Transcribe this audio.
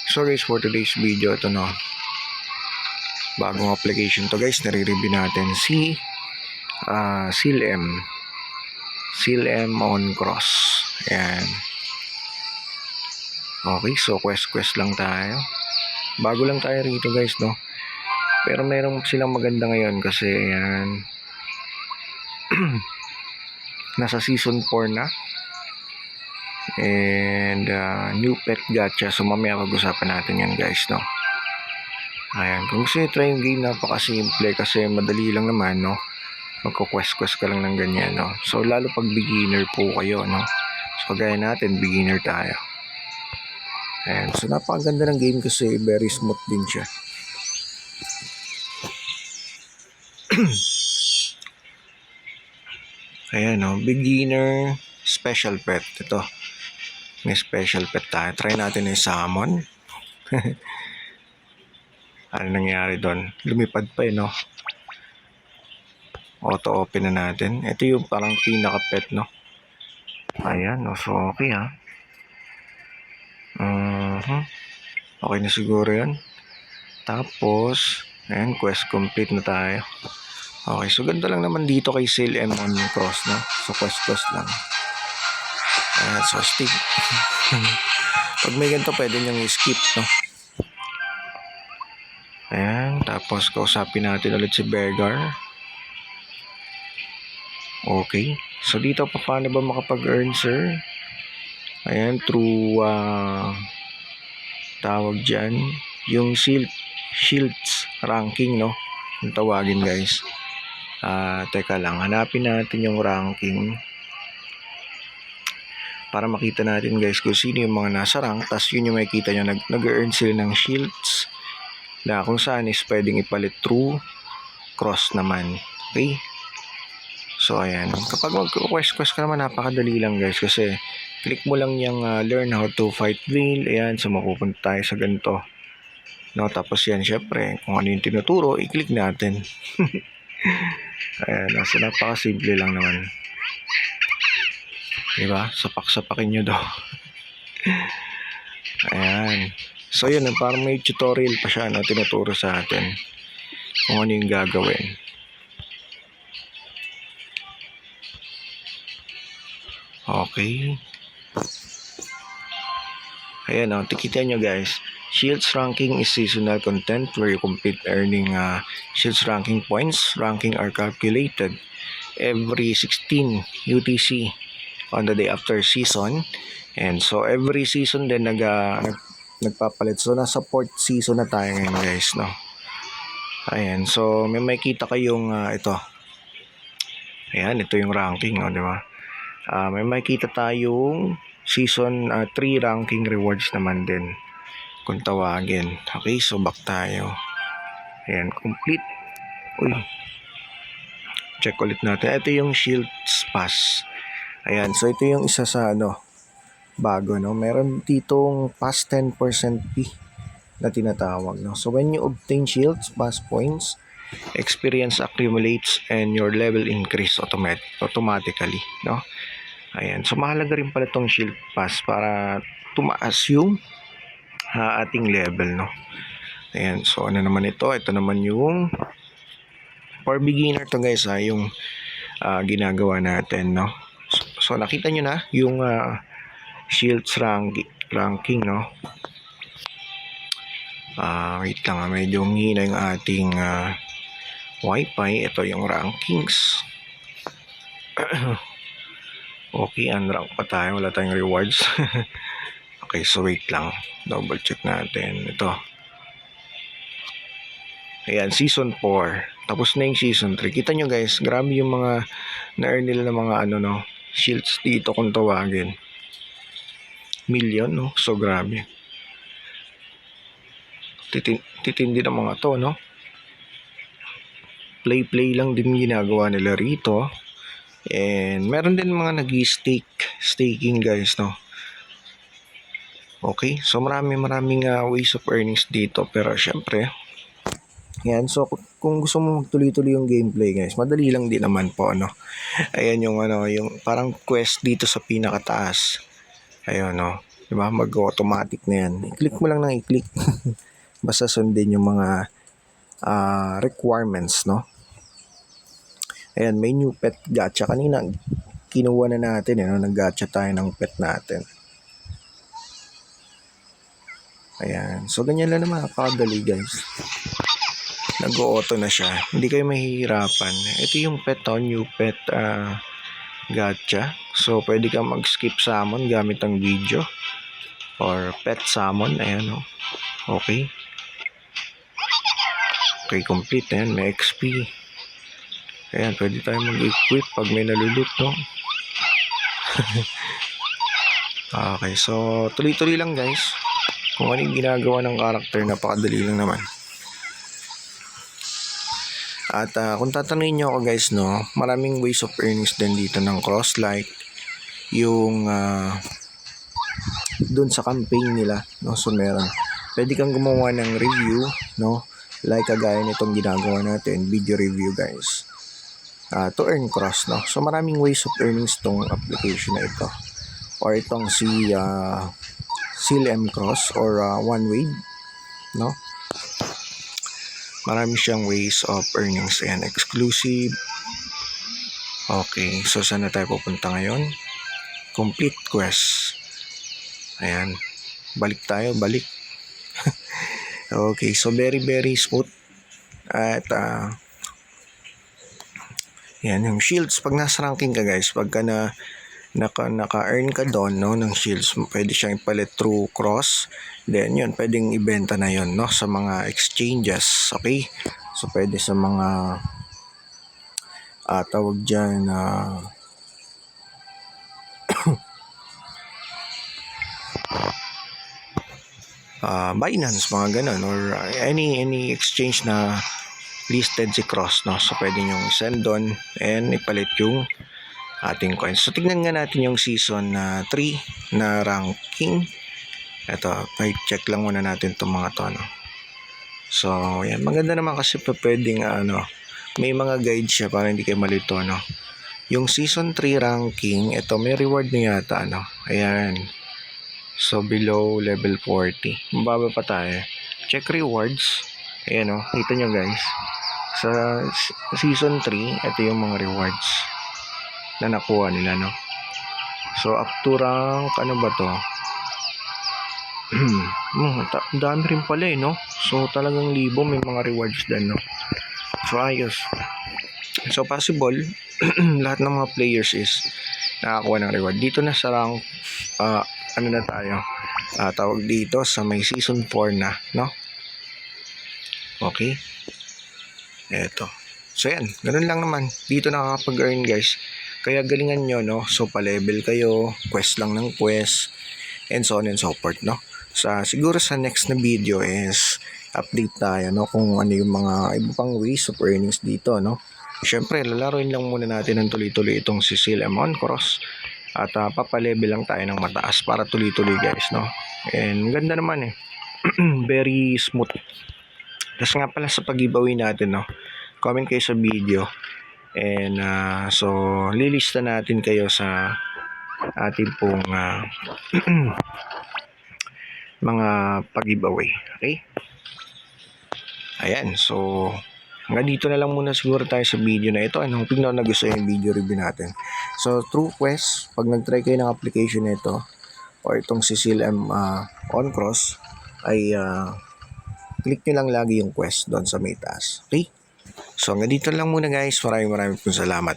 So guys, for today's video, ito no, bagong application to guys, nare-review natin si SealM on Cross. Ayan. Okay, so quest lang tayo. Bago lang tayo rito guys, no. Pero meron silang maganda ngayon kasi ayan, nasa season 4 na. And new pet gacha. So mamaya pag-usapan natin yan guys, no. Ayan, kung gusto nyo try yung game, napakasimple kasi madali lang naman, no. Magko-quest ka lang ng ganyan, no. So lalo pag beginner po kayo, no. So kagaya natin, beginner tayo. Ayan, so napakaganda ng game kasi very smooth din siya. Ayan, no, beginner special pet. Ito, may special pet tayo. Try natin yung summon. Ano nangyari doon? Lumipad pa no. Auto open na natin. Ito yung parang pinaka pet, no. Ayan, no. So okay ha. Okay na siguro yan. Tapos ayan, quest complete na tayo. Okay, so ganda lang naman dito kay SealM on Cross, no. So quest lang. Ayan, so stick. Pag may ganito pwede niyang i-skip, no. Ayan, tapos kausapin natin ulit si Beggar. Okay, so dito paano ba makapag-earn, sir? Ayan, through tawag dyan, yung shields ranking, no, yung tawagin guys. Teka lang, hanapin natin yung ranking para makita natin guys kung sino yung mga nasa rank. Tapos yun yung makikita nyo, nag-earn sila ng shields na kung saan is pwedeng ipalit through cross naman. Okay, so ayan, kapag mag-quest ka naman, napakadali lang guys kasi click mo lang yung learn how to fight whale. Ayan, so mapupunta tayo sa ganito, no. Tapos yan, syempre kung ano yung tinuturo, i-click natin. Ayan, so napakasimple lang naman, diba? Sapak-sapakin nyo daw. Ayan, so yun, parang may tutorial pa siya, no, tinuturo sa atin kung ano yung gagawin. Okay, ayan, tikita nyo guys, shields ranking is seasonal content where you complete earning shields ranking points. Ranking are calculated every 16 UTC on the day after season. And so every season din nagpapalit. So nasa 4th season na tayo ngayon guys, no. Ayan, so may makita kayong ito. Ayan, ito yung ranking, no, di ba? May makita tayong season 3 ranking rewards naman din kung tawagin. Okay, so back tayo. Ayan, complete. Uy, check ulit natin. Ito yung shields pass. Ayan, so ito yung isa sa bago, no. Meron ditong pass 10% fee na tinatawag, no. So when you obtain shields pass points, experience accumulates and your level increase automatically, no. Ayan, so mahalaga rin pala itong shield pass para tumaas yung ating level, no. Ayan, so ano naman ito? Ito naman yung for beginner to guys, yung ginagawa natin, no. So nakita nyo na yung shields ranking, no. Wait lang, medyo hina yung ating wifi. Ito yung rankings. Okay, unrank pa tayo, wala tayong rewards. Okay, so wait lang, double check natin ito. Ayan, season 4 tapos na yung season 3. Kita nyo guys, grabe yung mga na-earn nila ng mga shields dito kung tawagin. Million, no? So grabe, titindi ng mga to, no. Play lang din ginagawa nila rito. And meron din mga staking guys, no. Okay, so maraming ways of earnings dito. Pero syempre, yan, so kung gusto mo magtuloy-tuloy yung gameplay guys, madali lang din naman po, no. Ayan yung yung parang quest dito sa pinakataas. Ayun, no. Diba? Mag-automatic na yan. I-click mo lang ng i-click. Basta sundin yung mga requirements, no? Ayan, may new pet gacha. Kanina, kinuha na natin, no? Nag-gacha tayo ng pet natin. Ayan. So, ganyan lang naman. Napakadali, guys. Nag-auto na siya. Hindi kayo mahihirapan. Ito yung pet, new pet gacha. So, pwede kang mag-skip summon gamit ang video. Or pet summon. Ayan, okay. Okay, complete. Ayan, may XP. Ayan, pwede tayo mag-equip pag may nalulut, no? Okay, so tuloy-tuloy lang, guys. Kung ano yung ginagawa ng character, napakadali lang naman. At kung tatanungin nyo ako, guys, no, maraming ways of earnings din dito ng cross-like. Yung dun sa campaign nila, no? So meron, pwede kang gumawa ng review, no? Like kagaya nitong ginagawa natin, video review, guys, to earn cross, no? So maraming ways of earnings tong application na ito, or itong si CLM Cross or One Wave, no? Marami siyang ways of earnings and exclusive. Okay, so saan na tayo pupunta ngayon? Complete quest. Ayan, balik tayo, balik. Okay, so very smooth. At yan, yung shields, pag nasa ranking ka, guys, pagka naka-earn ka doon, no, ng shields, pwede siyang ipalit through cross. Then yun, pwedeng ibenta na yun, no, sa mga exchanges. Okay, so pwede sa mga tawag dyan Binance, mga ganun, or any exchange na listed si cross, no? So pwede nyo send doon and ipalit yung ating coins. So tignan nga natin yung season 3 na ranking. Ito, check lang muna natin itong mga to, no? So yan, maganda naman kasi pwedeng may mga guide siya para hindi kayo malito, no? Yung season 3 ranking, ito may reward na yata, no? Ayan. So below level 40. Mababa pa tayo. Check rewards. Ayan, kita nyo, guys. Sa season 3, ito yung mga rewards na nakuha nila, no? So up to rank, ano ba to? Dami rin pala, no? So talagang libo, may mga rewards din, no? So ayos. So possible lahat ng mga players is nakakuha ng reward. Dito na sa rank ano na tayo, tawag dito sa may season 4 na, no? Okay, eto. So yan, ganun lang naman. Dito nakakapag-earn, guys. Kaya galingan nyo, no? So pa-level kayo, quest lang ng quest, and so on and so forth, no? Siguro sa next na video is update tayo, no? Kung ano yung mga iba pang ways of earnings dito, no? Siyempre, lalaroin lang muna natin ng tuloy-tuloy itong si CLM Cross. At papalevel lang tayo ng mataas para tuloy-tuloy, guys, no? And ganda naman, very smooth. Tapos nga pala sa pag-giveaway natin, no? Comment kayo sa video. And so lilista natin kayo sa ating pong mga pag-giveaway. Okay? Ayan, so hanggang dito na lang muna siguro tayo sa video na ito. Hoping na nagustuhan yung video review natin. So through quest, pag nag-try kayo ng application na ito or itong si CLM on cross, ay click nyo lang lagi yung quest doon sa may taas. Okay? So hanggang dito lang muna, guys. Maraming pong salamat.